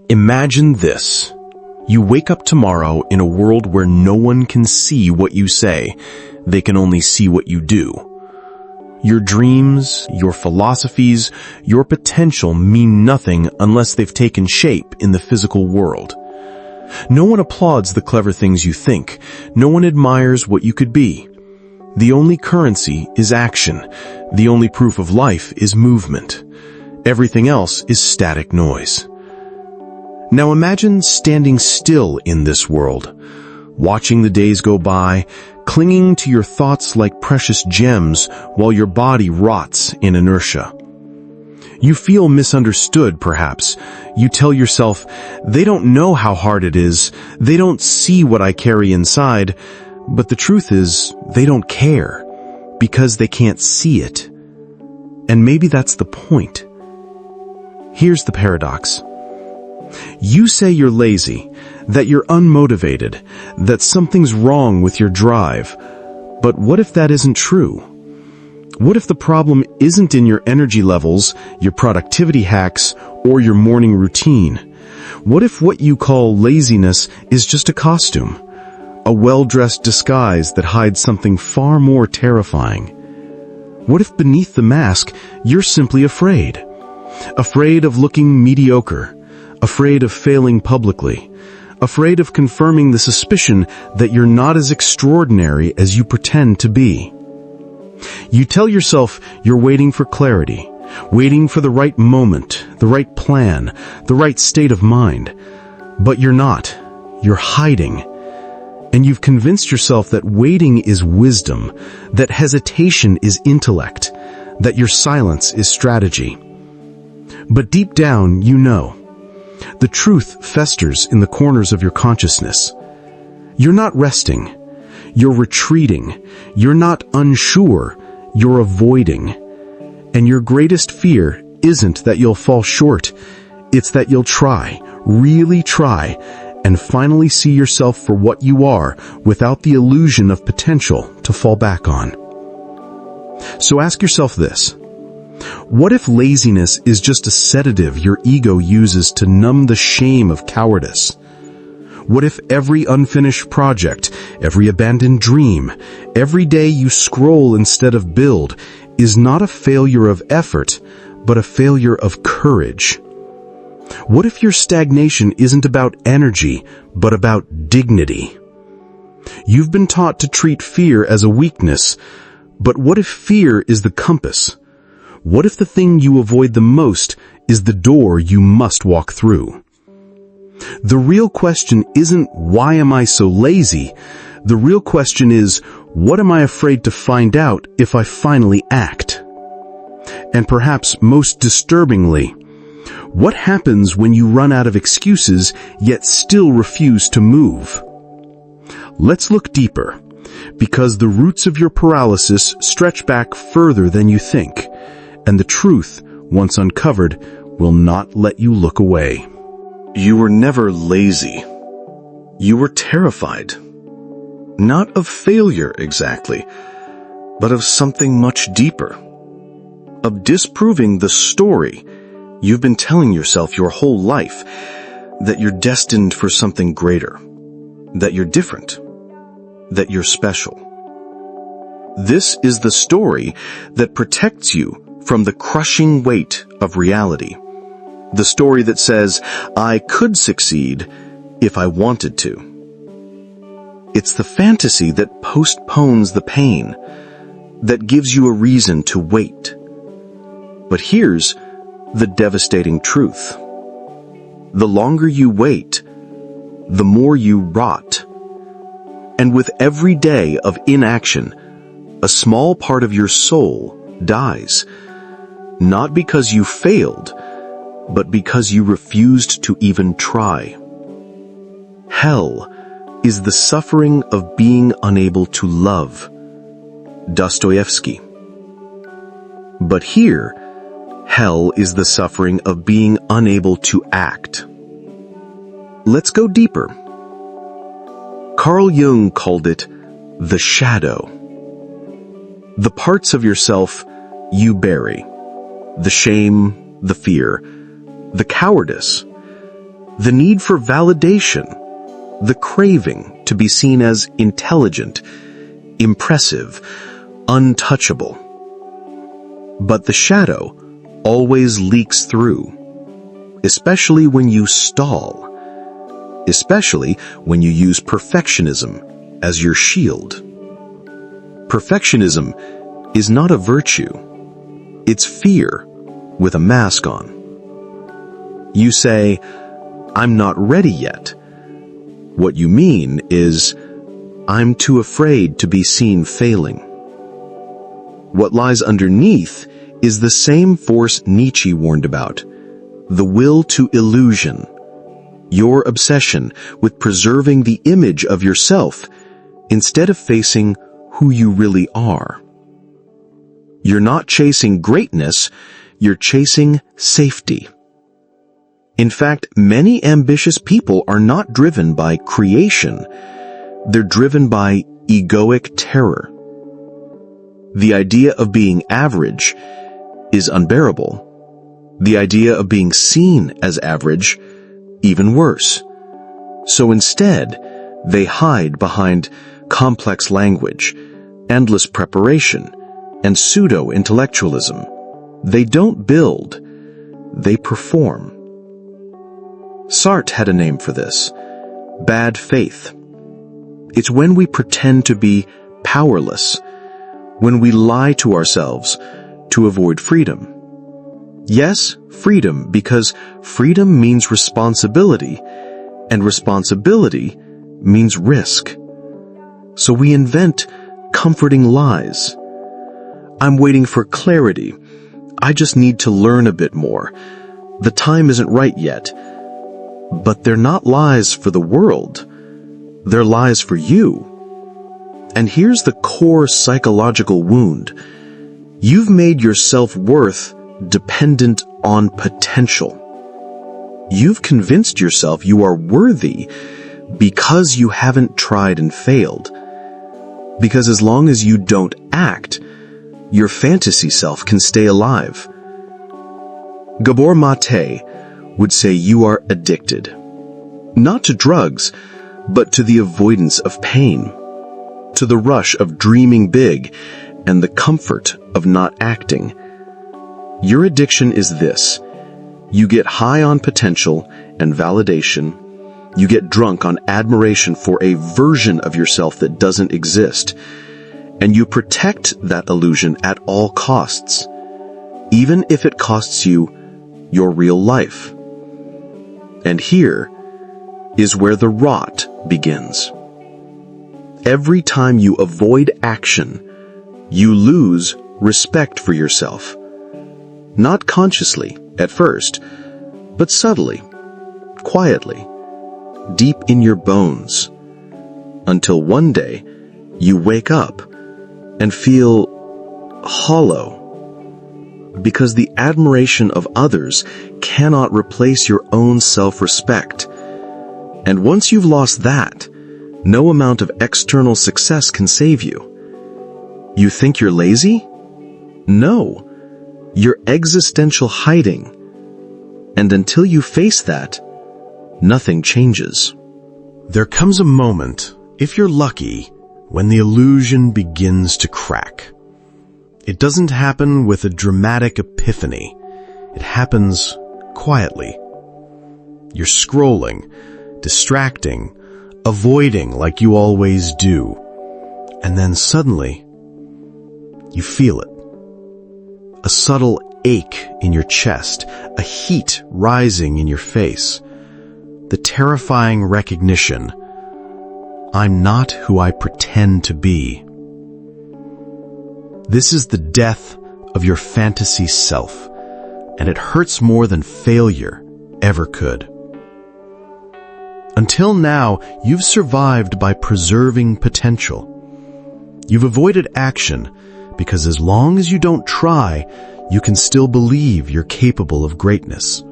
Imagine this. You wake up tomorrow in a world where no one can see what you say. They can only see what you do. Your dreams, your philosophies, your potential mean nothing unless they've taken shape in the physical world. No one applauds the clever things you think. No one admires what you could be. The only currency is action. The only proof of life is movement. Everything else is static noise. Now imagine standing still in this world, watching the days go by, clinging to your thoughts like precious gems while your body rots in inertia. You feel misunderstood, perhaps. You tell yourself, they don't know how hard it is, they don't see what I carry inside, but the truth is, they don't care, because they can't see it. And maybe that's the point. Here's the paradox. You say you're lazy, that you're unmotivated, that something's wrong with your drive. But what if that isn't true? What if the problem isn't in your energy levels, your productivity hacks, or your morning routine? What if what you call laziness is just a costume, a well-dressed disguise that hides something far more terrifying? What if beneath the mask, you're simply afraid? Afraid of looking mediocre, afraid of failing publicly, afraid of confirming the suspicion that you're not as extraordinary as you pretend to be. You tell yourself you're waiting for clarity, waiting for the right moment, the right plan, the right state of mind. But you're not. You're hiding. And you've convinced yourself that waiting is wisdom, that hesitation is intellect, that your silence is strategy. But deep down, you know. The truth festers in the corners of your consciousness. You're not resting. You're retreating. You're not unsure. You're avoiding. And your greatest fear isn't that you'll fall short. It's that you'll try, really try, and finally see yourself for what you are without the illusion of potential to fall back on. So ask yourself this. What if laziness is just a sedative your ego uses to numb the shame of cowardice? What if every unfinished project, every abandoned dream, every day you scroll instead of build is not a failure of effort, but a failure of courage? What if your stagnation isn't about energy, but about dignity? You've been taught to treat fear as a weakness, but what if fear is the compass? What if the thing you avoid the most is the door you must walk through? The real question isn't, why am I so lazy? The real question is, what am I afraid to find out if I finally act? And perhaps most disturbingly, what happens when you run out of excuses yet still refuse to move? Let's look deeper, because the roots of your paralysis stretch back further than you think. And the truth, once uncovered, will not let you look away. You were never lazy. You were terrified. Not of failure exactly, but of something much deeper. Of disproving the story you've been telling yourself your whole life, that you're destined for something greater, that you're different, that you're special. This is the story that protects you from the crushing weight of reality. The story that says, I could succeed if I wanted to. It's the fantasy that postpones the pain, that gives you a reason to wait. But here's the devastating truth. The longer you wait, the more you rot. And with every day of inaction, a small part of your soul dies. Not because you failed, but because you refused to even try. Hell is the suffering of being unable to love. Dostoevsky. But here, hell is the suffering of being unable to act. Let's go deeper. Carl Jung called it the shadow. The parts of yourself you bury. The shame, the fear, the cowardice. The need for validation, the craving to be seen as intelligent, impressive, untouchable. But the shadow always leaks through, especially when you stall, especially when you use perfectionism as your shield. Perfectionism is not a virtue. It's fear with a mask on. You say, "I'm not ready yet." What you mean is, "I'm too afraid to be seen failing." What lies underneath is the same force Nietzsche warned about, the will to illusion, your obsession with preserving the image of yourself instead of facing who you really are. You're not chasing greatness, you're chasing safety. In fact, many ambitious people are not driven by creation, they're driven by egoic terror. The idea of being average is unbearable. The idea of being seen as average, even worse. So instead, they hide behind complex language, endless preparation, and pseudo-intellectualism. They don't build, they perform. Sartre had a name for this: bad faith. It's when we pretend to be powerless, when we lie to ourselves to avoid freedom. Yes, freedom, because freedom means responsibility, and responsibility means risk. So we invent comforting lies. "I'm waiting for clarity. I just need to learn a bit more. The time isn't right yet." But they're not lies for the world. They're lies for you. And here's the core psychological wound. You've made your self-worth dependent on potential. You've convinced yourself you are worthy because you haven't tried and failed. Because as long as you don't act, your fantasy self can stay alive. Gabor Maté would say you are addicted, not to drugs, but to the avoidance of pain, to the rush of dreaming big and the comfort of not acting. Your addiction is this: you get high on potential and validation, you get drunk on admiration for a version of yourself that doesn't exist, and you protect that illusion at all costs, even if it costs you your real life. And here is where the rot begins. Every time you avoid action, you lose respect for yourself. Not consciously at first, but subtly, quietly, deep in your bones, until one day you wake up and feel hollow, because the admiration of others cannot replace your own self-respect. And once you've lost that, no amount of external success can save you. You think you're lazy? No, you're existential hiding. And until you face that, nothing changes. There comes a moment, if you're lucky, when the illusion begins to crack. It doesn't happen with a dramatic epiphany. It happens quietly. You're scrolling, distracting, avoiding like you always do. And then suddenly, you feel it. A subtle ache in your chest, a heat rising in your face. The terrifying recognition: I'm not who I pretend to be. This is the death of your fantasy self, and it hurts more than failure ever could. Until now, you've survived by preserving potential. You've avoided action because as long as you don't try, you can still believe you're capable of greatness.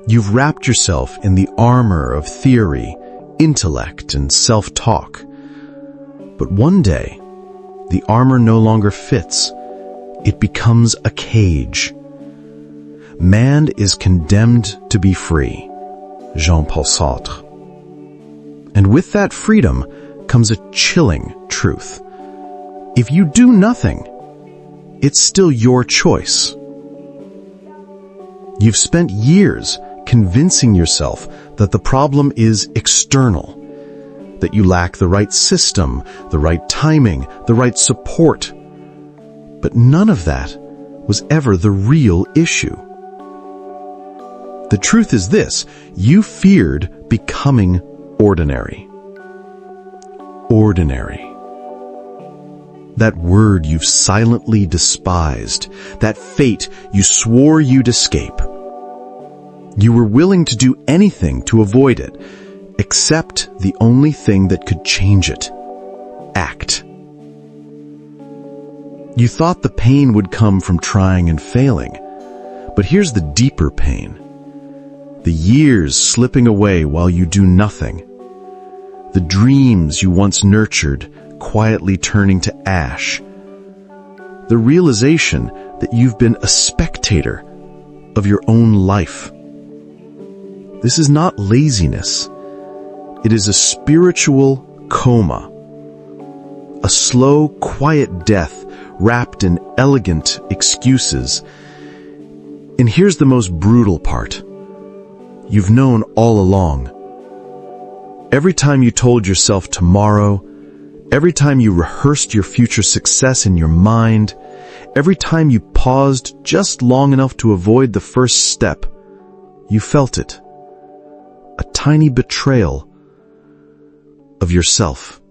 You've wrapped yourself in the armor of theory, intellect, and self-talk. But one day, the armor no longer fits. It becomes a cage. Man is condemned to be free, Jean-Paul Sartre. And with that freedom comes a chilling truth. If you do nothing, it's still your choice. You've spent years convincing yourself that the problem is external, that you lack the right system, the right timing, the right support. But none of that was ever the real issue. The truth is this: you feared becoming ordinary. Ordinary. That word you've silently despised, that fate you swore you'd escape. You were willing to do anything to avoid it, except the only thing that could change it: act. You thought the pain would come from trying and failing, but here's the deeper pain. The years slipping away while you do nothing. The dreams you once nurtured quietly turning to ash. The realization that you've been a spectator of your own life. This is not laziness. It is a spiritual coma. A slow, quiet death wrapped in elegant excuses. And here's the most brutal part. You've known all along. Every time you told yourself tomorrow, every time you rehearsed your future success in your mind, every time you paused just long enough to avoid the first step, you felt it. A tiny betrayal of yourself,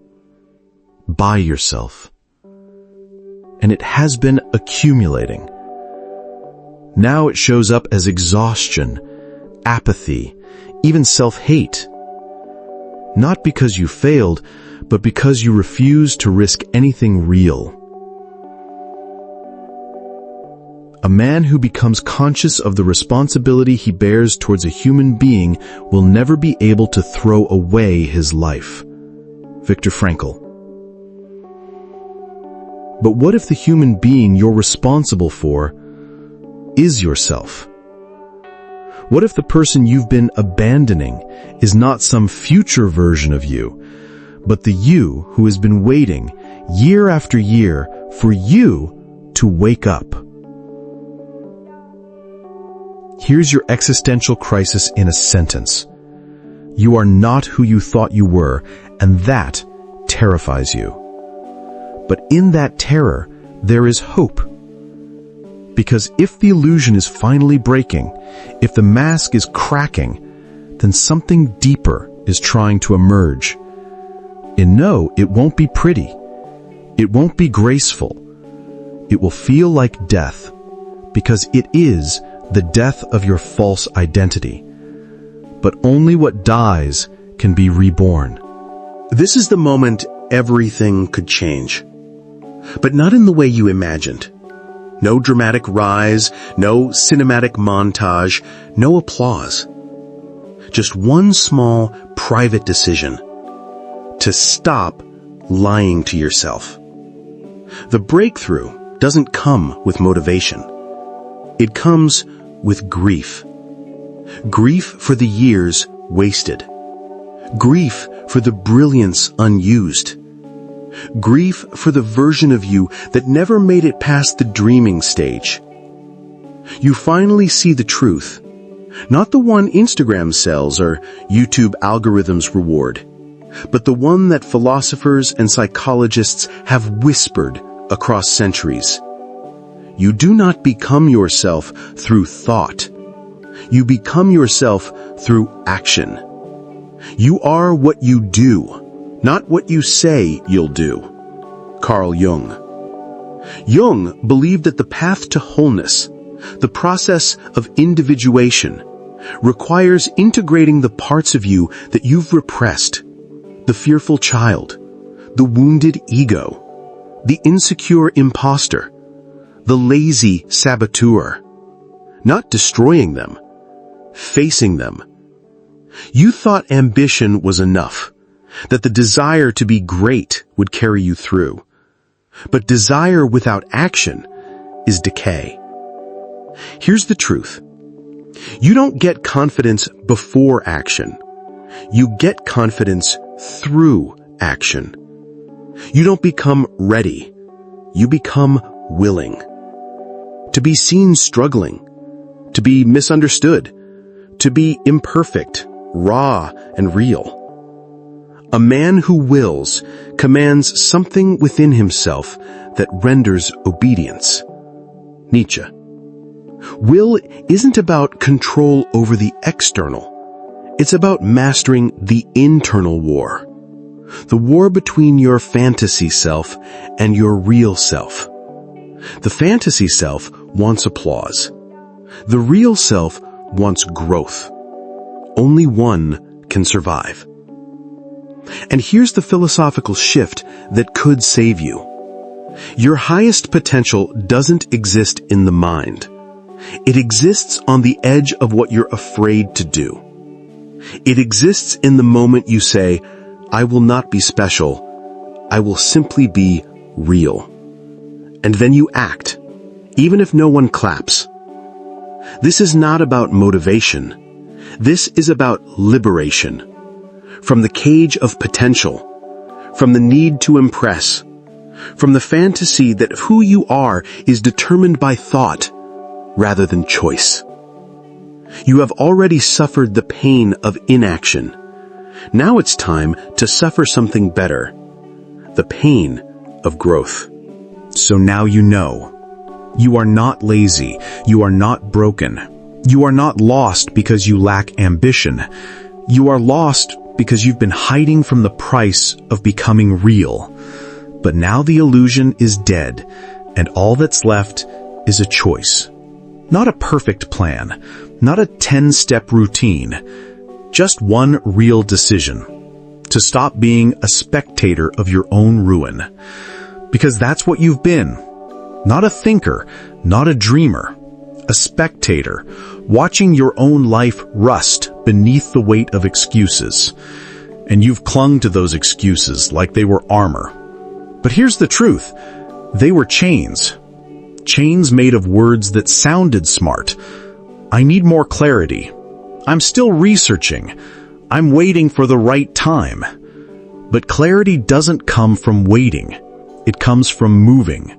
by yourself. And it has been accumulating. Now it shows up as exhaustion, apathy, even self-hate. Not because you failed, but because you refuse to risk anything real. A man who becomes conscious of the responsibility he bears towards a human being will never be able to throw away his life. Viktor Frankl. But what if the human being you're responsible for is yourself? What if the person you've been abandoning is not some future version of you, but the you who has been waiting year after year for you to wake up? Here's your existential crisis in a sentence. You are not who you thought you were, and that terrifies you. But in that terror, there is hope. Because if the illusion is finally breaking, if the mask is cracking, then something deeper is trying to emerge. And no, it won't be pretty. It won't be graceful. It will feel like death, because it is the death of your false identity. But only what dies can be reborn. This is the moment everything could change. But not in the way you imagined. No dramatic rise, no cinematic montage, no applause. Just one small, private decision. To stop lying to yourself. The breakthrough doesn't come with motivation. It comes with grief. Grief for the years wasted. Grief for the brilliance unused. Grief for the version of you that never made it past the dreaming stage. You finally see the truth, not the one Instagram sells or YouTube algorithms reward, but the one that philosophers and psychologists have whispered across centuries. You do not become yourself through thought. You become yourself through action. You are what you do, not what you say you'll do. Carl Jung. Jung believed that the path to wholeness, the process of individuation, requires integrating the parts of you that you've repressed, the fearful child, the wounded ego, the insecure imposter, the lazy saboteur. Not destroying them, facing them. You thought ambition was enough, that the desire to be great would carry you through. But desire without action is decay. Here's the truth. You don't get confidence before action. You get confidence through action. You don't become ready. You become willing. To be seen struggling, to be misunderstood, to be imperfect, raw, and real. A man who wills commands something within himself that renders obedience. Nietzsche. Will isn't about control over the external. It's about mastering the internal war. The war between your fantasy self and your real self. The fantasy self wants applause. The real self wants growth. Only one can survive. And here's the philosophical shift that could save you. Your highest potential doesn't exist in the mind. It exists on the edge of what you're afraid to do. It exists in the moment you say, I will not be special. I will simply be real. And then you act, even if no one claps. This is not about motivation. This is about liberation. From the cage of potential, from the need to impress, from the fantasy that who you are is determined by thought rather than choice. You have already suffered the pain of inaction. Now it's time to suffer something better, the pain of growth. So now you know. You are not lazy. You are not broken. You are not lost because you lack ambition. You are lost because you've been hiding from the price of becoming real. But now the illusion is dead, and all that's left is a choice. Not a perfect plan, not a 10-step routine, just one real decision. To stop being a spectator of your own ruin. Because that's what you've been. Not a thinker, not a dreamer. A spectator, watching your own life rust beneath the weight of excuses. And you've clung to those excuses like they were armor. But here's the truth. They were chains. Chains made of words that sounded smart. I need more clarity. I'm still researching. I'm waiting for the right time. But clarity doesn't come from waiting. It comes from moving.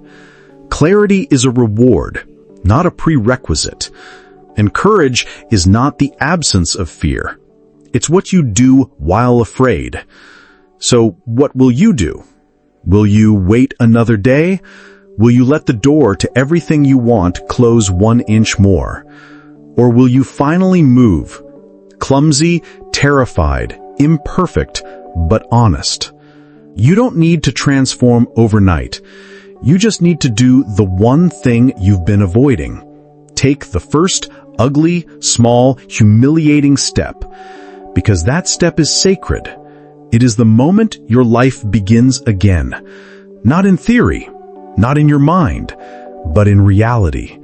Clarity is a reward, not a prerequisite. And courage is not the absence of fear. It's what you do while afraid. So what will you do? Will you wait another day? Will you let the door to everything you want close 1 inch more? Or will you finally move? Clumsy, terrified, imperfect, but honest. You don't need to transform overnight. You just need to do the one thing you've been avoiding. Take the first ugly, small, humiliating step. Because that step is sacred. It is the moment your life begins again. Not in theory, not in your mind, but in reality.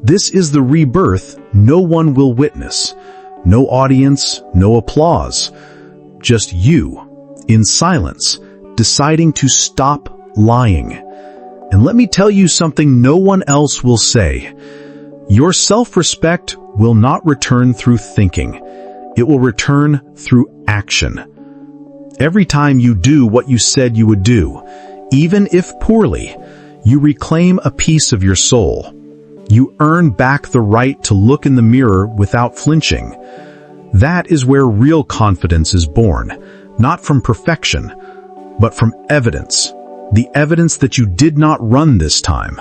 This is the rebirth no one will witness. No audience, no applause. Just you, in silence, deciding to stop lying. And let me tell you something no one else will say. Your self-respect will not return through thinking. It will return through action. Every time you do what you said you would do, even if poorly, you reclaim a piece of your soul. You earn back the right to look in the mirror without flinching. That is where real confidence is born, not from perfection, but from evidence. The evidence that you did not run this time,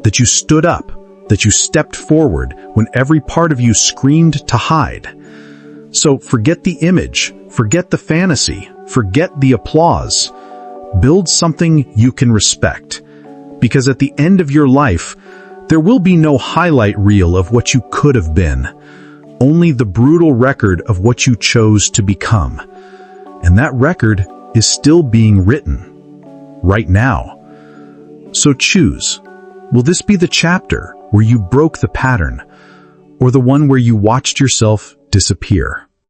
that you stood up, that you stepped forward when every part of you screamed to hide. So forget the image, forget the fantasy, forget the applause. Build something you can respect. Because at the end of your life, there will be no highlight reel of what you could have been. Only the brutal record of what you chose to become. And that record is still being written. Right now. So choose. Will this be the chapter where you broke the pattern, or the one where you watched yourself disappear?